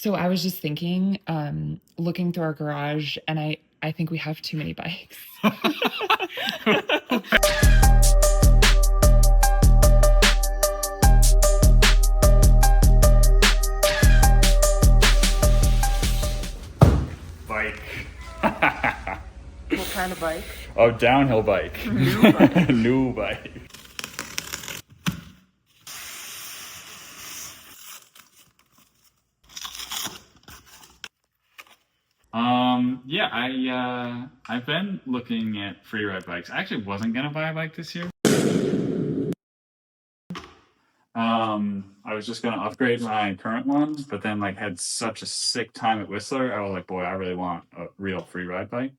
So I was just thinking, looking through our garage, and I think we have too many bikes. Bike. What kind of bike? Oh, downhill bike. New bike. New bike. Yeah, I've been looking at Freeride bikes. I actually wasn't gonna buy a bike this year. I was just gonna upgrade my current one, but then like had such a sick time at Whistler. I was like, boy, I really want a real Freeride bike.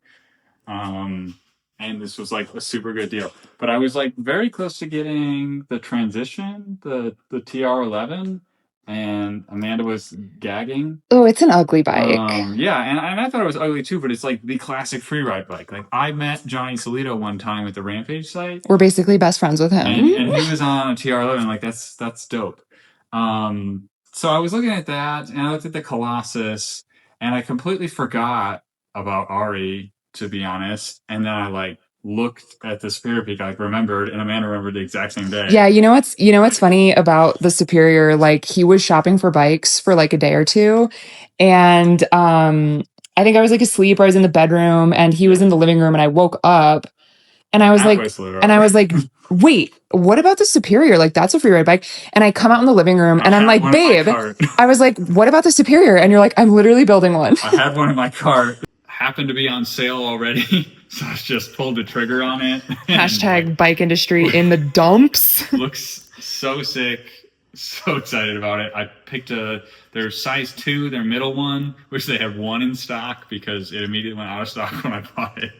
And this was like a super good deal. But I was like very close to getting the Transition, the TR11, and Amanda was gagging. Oh, it's an ugly bike. Yeah, and I thought it was ugly too, but it's like the classic Freeride bike. Like I met Johnny Solito one time at the Rampage site. We're basically best friends with him. And he was on a TR11, like that's dope. So I was looking at that, and I looked at the Colossus, and I completely forgot about Ari, to be honest. And then I like looked at the Superior Peak, I remembered, and Amanda remembered the exact same day. Yeah, you know what's funny about the Superior? Like he was shopping for bikes for like a day or two, and I think I was like asleep, or I was in the bedroom, and he was in the living room, and I woke up, and I was like, wait, what about the Superior? Like that's a Freeride bike. And I come out in the living room, and I'm like, babe, I was like, what about the Superior? And you're like, I'm literally building one. I had one in my cart. Happened to be on sale already, so I just pulled the trigger on it. Hashtag bike industry in the dumps. Looks so sick. So excited about it. I picked their size 2, their middle one, which they had one in stock because it immediately went out of stock when I bought it.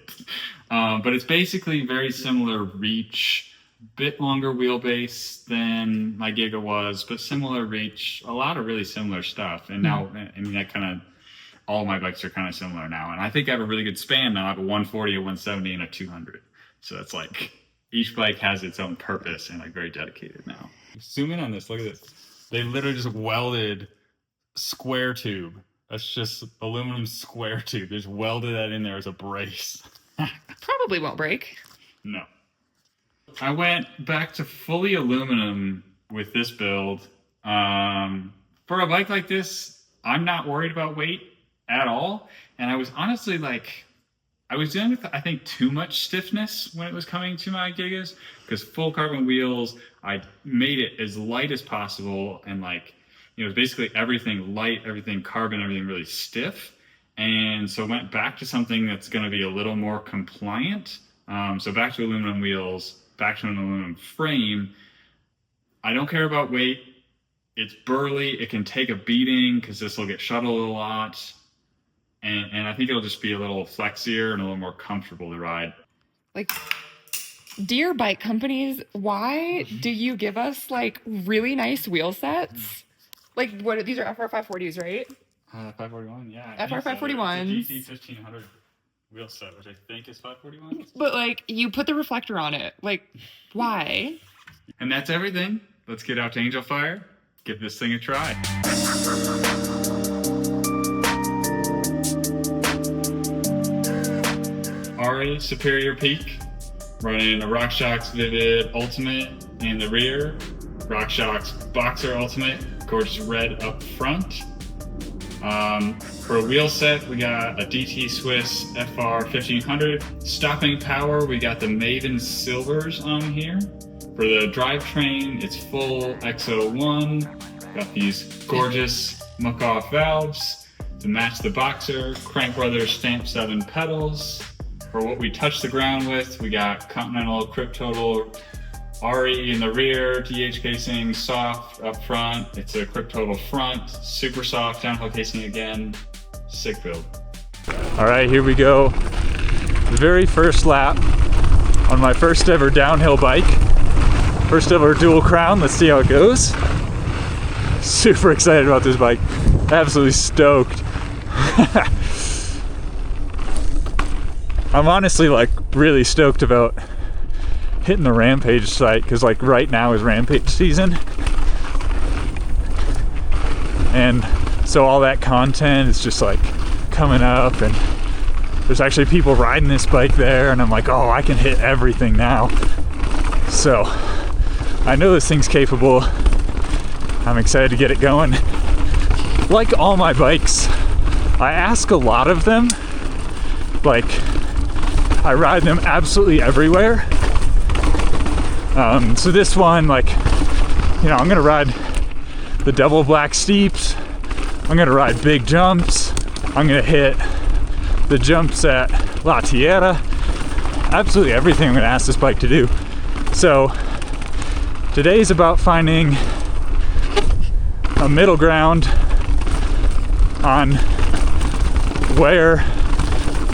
But it's basically very similar reach, bit longer wheelbase than my Giga was, but similar reach, a lot of really similar stuff. And now, I mean, that kind of, all my bikes are kind of similar now. And I think I have a really good span now. I have a 140, a 170, and a 200. So it's like each bike has its own purpose and like very dedicated now. Zoom in on this. Look at this. They literally just welded square tube. That's just aluminum square tube. They just welded that in there as a brace. Probably won't break. No. I went back to fully aluminum with this build. For a bike like this, I'm not worried about weight at all. And I was honestly like, I was dealing with, I think, too much stiffness when it was coming to my Gigas, because full carbon wheels, I made it as light as possible, and like, you know, basically everything light, everything carbon, everything really stiff. And so went back to something that's going to be a little more compliant. So back to aluminum wheels, back to an aluminum frame. I don't care about weight. It's burly. It can take a beating because this will get shuttled a lot. And I think it'll just be a little flexier and a little more comfortable to ride. Like, dear bike companies, why do you give us like really nice wheel sets? Like, what? These are FR 540s, right? 541, yeah. FR 541s. It's a GT 1500 wheel set, which I think is 541. But like, you put the reflector on it. Like, why? And that's everything. Let's get out to Angel Fire. Give this thing a try. Ari Superior Peak, running a RockShox Vivid Ultimate in the rear, RockShox Boxer Ultimate, gorgeous red up front. For a wheel set, we got a DT Swiss FR 1500. Stopping power, we got the Maven Silvers on here. For the drivetrain, it's full XO1. Got these gorgeous muck-off valves to match the Boxer. Crank Brothers Stamp 7 pedals. For what we touch the ground with, we got Continental Crypt Total Ari in the rear, DH casing, soft up front. It's a Crypt Total front, super soft downhill casing again. Sick build. All right, here we go. The very first lap on my first ever downhill bike. First ever dual crown. Let's see how it goes. Super excited about this bike. Absolutely stoked. I'm honestly like really stoked about hitting the Rampage site, because like right now is Rampage season, and So all that content is just like coming up, and there's actually people riding this bike there, and I'm like, oh, I can hit everything now. So I know this thing's capable. I'm excited to get it going. Like all my bikes, I ask a lot of them. Like, I ride them absolutely everywhere. So this one, like, you know, I'm gonna ride the double black steeps. I'm gonna ride big jumps. I'm gonna hit the jumps at La Tierra. Absolutely everything I'm gonna ask this bike to do. So today's about finding a middle ground on where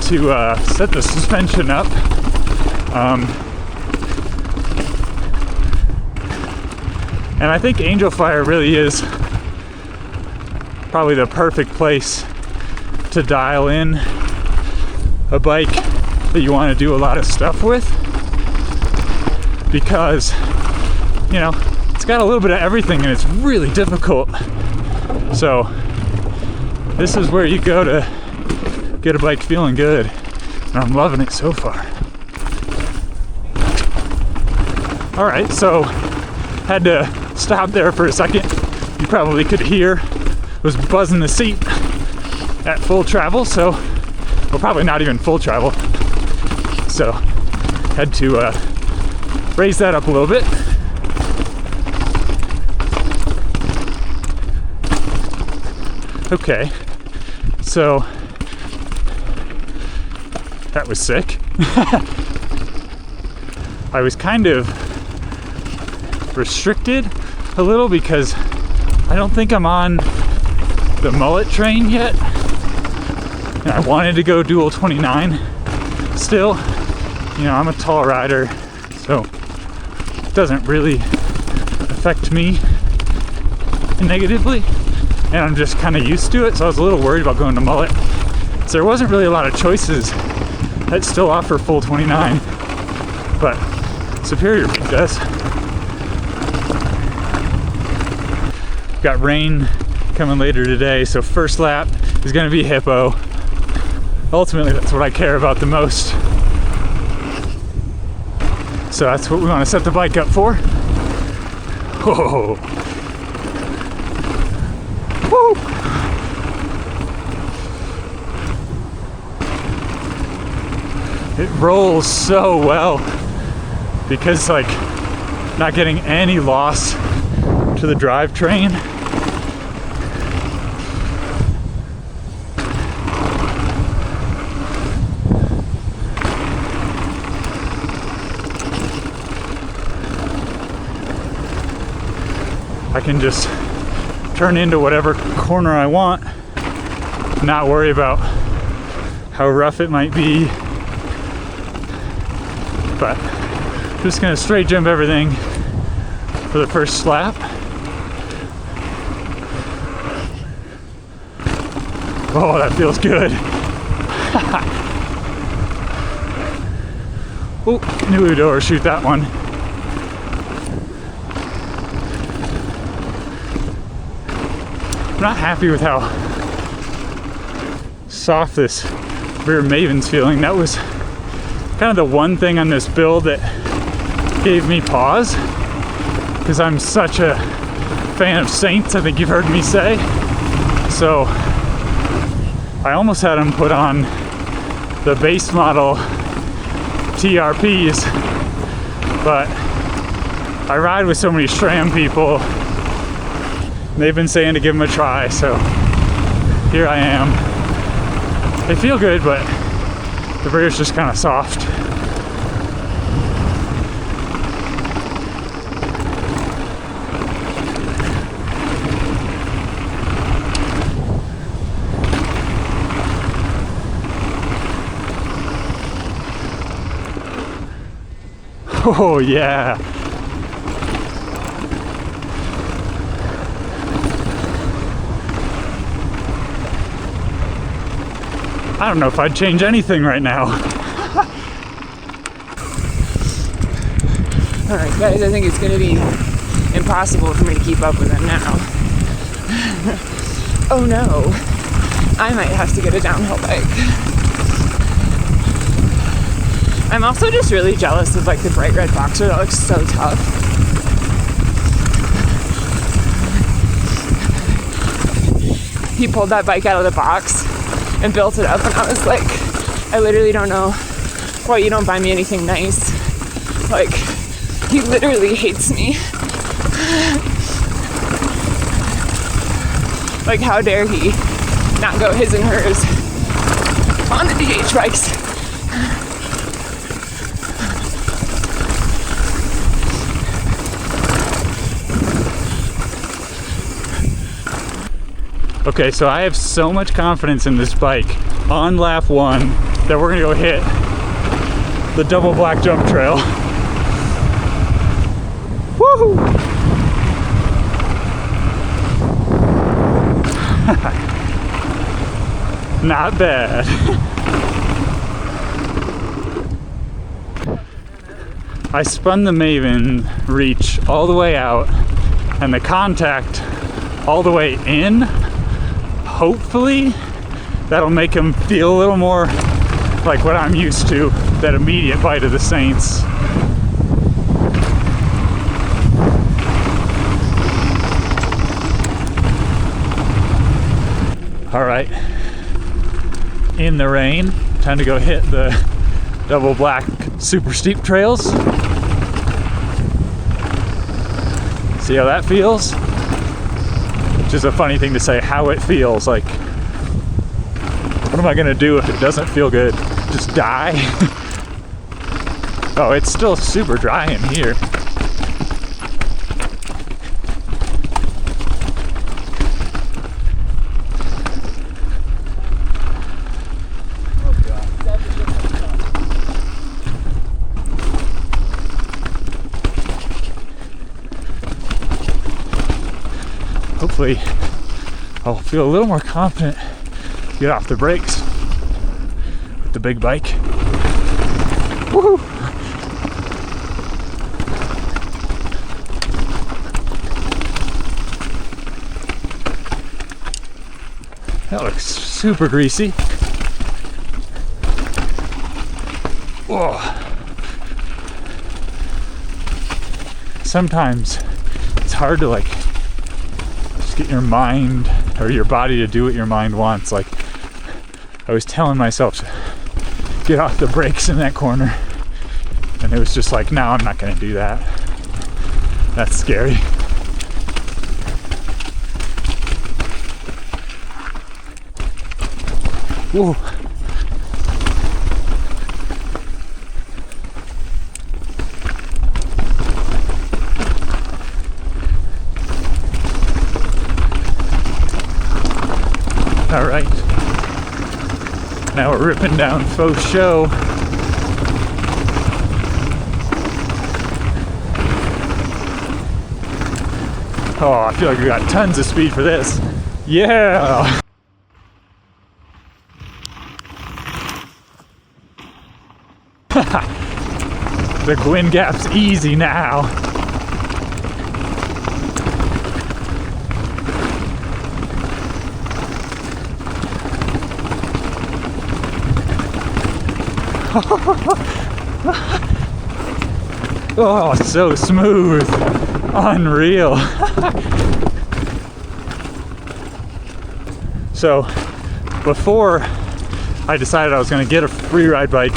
to set the suspension up. And I think Angel Fire really is probably the perfect place to dial in a bike that you want to do a lot of stuff with, because, you know, it's got a little bit of everything and it's really difficult. So this is where you go to get a bike feeling good, and I'm loving it so far. All right, so had to stop there for a second. You probably could hear, was buzzing the seat at full travel, so, well, probably not even full travel. So had to raise that up a little bit. Okay, so that was sick. I was kind of restricted a little because I don't think I'm on the mullet train yet, and I wanted to go dual 29 still. You know, I'm a tall rider, so it doesn't really affect me negatively, and I'm just kind of used to it, so I was a little worried about going to mullet. So there wasn't really a lot of choices that still offer full 29, but Superior Peak does. Got rain coming later today, so first lap is going to be Hippo. Ultimately, that's what I care about the most. So that's what we want to set the bike up for. Whoa. Woo. It rolls so well because, like, not getting any loss to the drivetrain. I can just turn into whatever corner I want, not worry about how rough it might be. But I'm just gonna straight jump everything for the first lap. Oh, that feels good. Oh, knew we'd overshoot that one. I'm not happy with how soft this rear Maven's feeling. That was kind of the one thing on this build that gave me pause, because I'm such a fan of Saints, I think you've heard me say. So I almost had them put on the base model TRPs, but I ride with so many SRAM people. They've been saying to give them a try, so here I am. They feel good, but the rear's just kind of soft. Oh yeah. I don't know if I'd change anything right now. Alright guys, I think it's gonna be impossible for me to keep up with him now. oh no, I might have to get a downhill bike. I'm also just really jealous of like the bright red Boxer. That looks so tough. He pulled that bike out of the box and built it up, and I was like, I literally don't know why you don't buy me anything nice. Like, he literally hates me. Like, how dare he not go his and hers on the DH bikes. Okay, so I have so much confidence in this bike on lap 1 that we're gonna go hit the double black jump trail. Woohoo! Not bad. I spun the Maven reach all the way out and the contact all the way in. Hopefully that'll make him feel a little more like what I'm used to, that immediate bite of the Saints. All right, in the rain, time to go hit the double black super steep trails. See how that feels? Which is a funny thing to say, how it feels. Like, what am I gonna do if it doesn't feel good? Just die? Oh, it's still super dry in here. Hopefully I'll feel a little more confident to get off the brakes with the big bike. Woohoo! That looks super greasy. Whoa. Sometimes it's hard to like get your mind or your body to do what your mind wants. Like, I was telling myself to get off the brakes in that corner, and it was just like, no, I'm not gonna do that. That's scary. Whoa. All right, now we're ripping down FoSho. Oh, I feel like we got tons of speed for this. Yeah! The Gwyn Gap's easy now. Oh, so smooth. Unreal. So, before I decided I was going to get a Freeride bike,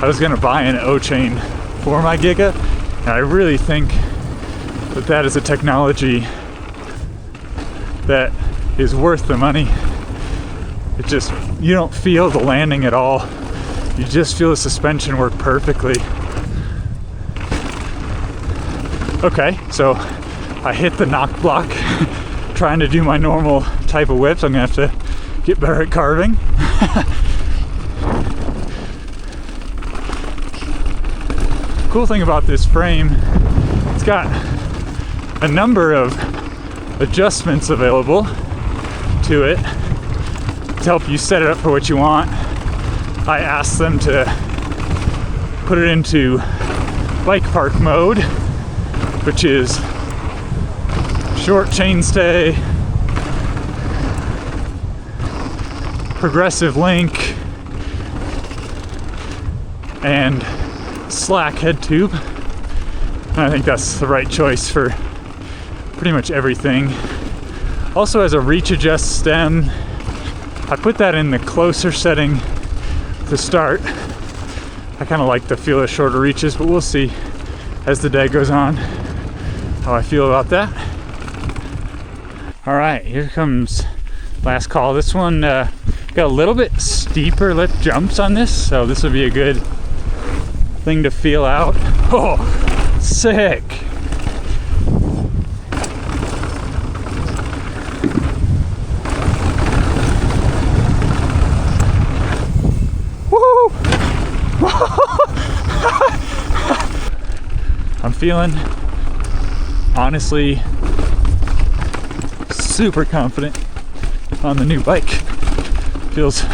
I was going to buy an O-chain for my Giga. And I really think that that is a technology that is worth the money. It just, you don't feel the landing at all. You just feel the suspension work perfectly. Okay, so I hit the knock block trying to do my normal type of whips. I'm gonna have to get better at carving. Cool thing about this frame, it's got a number of adjustments available to it to help you set it up for what you want. I asked them to put it into bike park mode, which is short chainstay, progressive link and slack head tube. And I think that's the right choice for pretty much everything. Also has a reach adjust stem. I put that in the closer setting to start. I kind of like the feel of shorter reaches, but we'll see as the day goes on how I feel about that. All right, here comes last call. This one got a little bit steeper lip jumps on this, so this will be a good thing to feel out. Oh, sick. Woo! I'm feeling, honestly, super confident on the new bike. Feels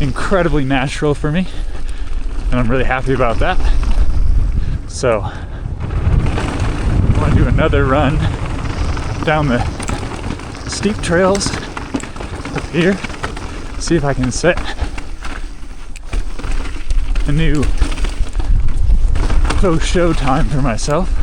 incredibly natural for me, and I'm really happy about that. So I want to do another run down the steep trails up here, see if I can set a new FoSho time for myself.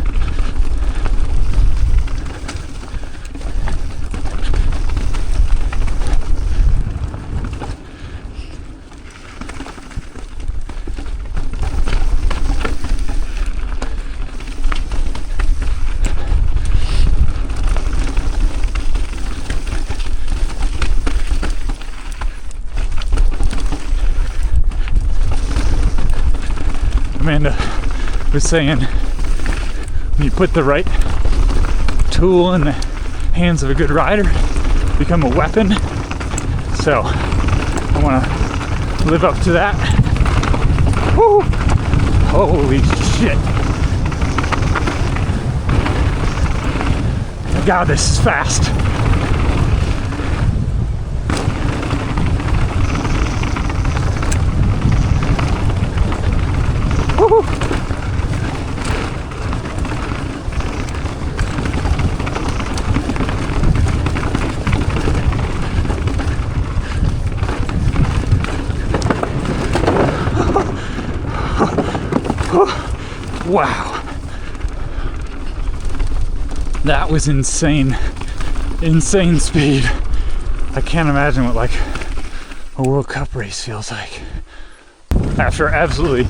Amanda was saying when you put the right tool in the hands of a good rider, become a weapon. So I want to live up to that. Woo! Holy shit. God, this is fast. Woo! Wow. That was insane. Insane speed. I can't imagine what like a World Cup race feels like. After absolutely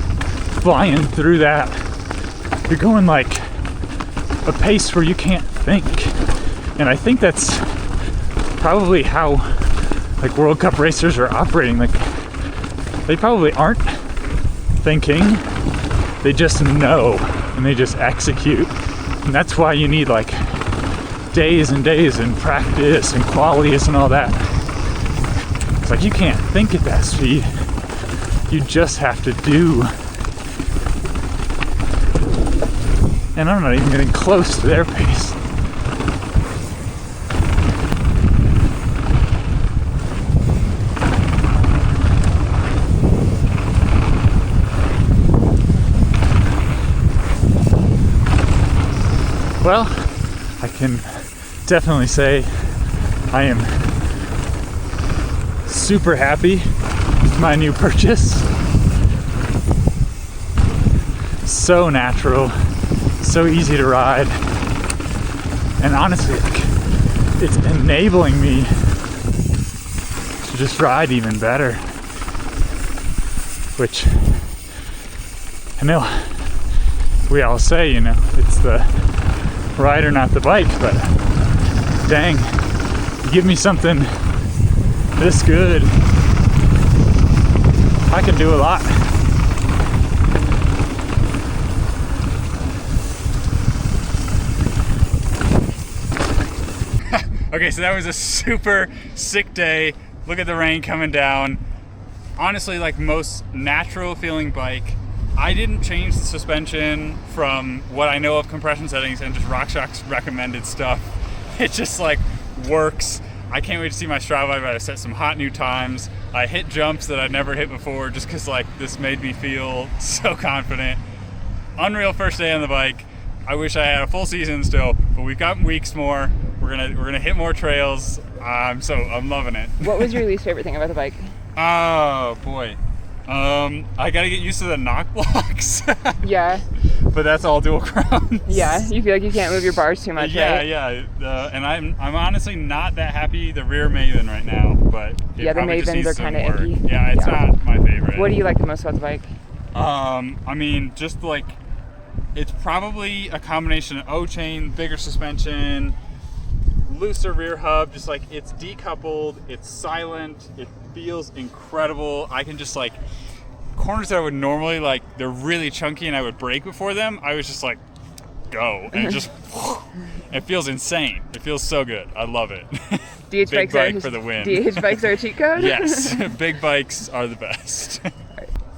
flying through that, you're going like a pace where you can't think. And I think that's probably how like World Cup racers are operating. Like they probably aren't thinking, they just know and they just execute. And that's why you need like days and days and practice and qualities and all that. It's like you can't think at that speed. You just have to do. And I'm not even getting close to their pace. Well, I can definitely say I am super happy with my new purchase. So natural, so easy to ride, and honestly, like, it's enabling me to just ride even better, which I know we all say, you know, it's the rider, not the bike, but dang, you give me something this good, I can do a lot. Okay, so that was a super sick day. Look at the rain coming down. Honestly, like most natural feeling bike, I didn't change the suspension from what I know of compression settings and just RockShox's recommended stuff. It just like works. I can't wait to see my Strava. I set some hot new times. I hit jumps that I'd never hit before just because like this made me feel so confident. Unreal first day on the bike. I wish I had a full season still, but we've got weeks more. We're gonna hit more trails. I'm loving it. What was your least favorite thing about the bike? Oh boy. I gotta get used to the knock blocks. Yeah. But that's all dual crowns. Yeah, you feel like you can't move your bars too much, Yeah, right? yeah. And I'm honestly not that happy the rear Maven right now, but it Yeah, the probably just Mavens needs are some kind of work. icky. Yeah, it's not my favorite. What do you like the most about the bike? I mean, just like, it's probably a combination of O-chain, bigger suspension, looser rear hub, just like it's decoupled, it's silent, it feels incredible. I can just like, corners that I would normally like, they're really chunky and I would brake before them, I was just like, go, and it just, it feels insane. It feels so good. I love it. DH Big bikes bike for the win. DH bikes are a cheat code? Yes, big bikes are the best.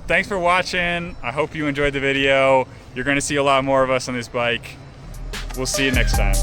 Thanks for watching. I hope you enjoyed the video. You're going to see a lot more of us on this bike. We'll see you next time.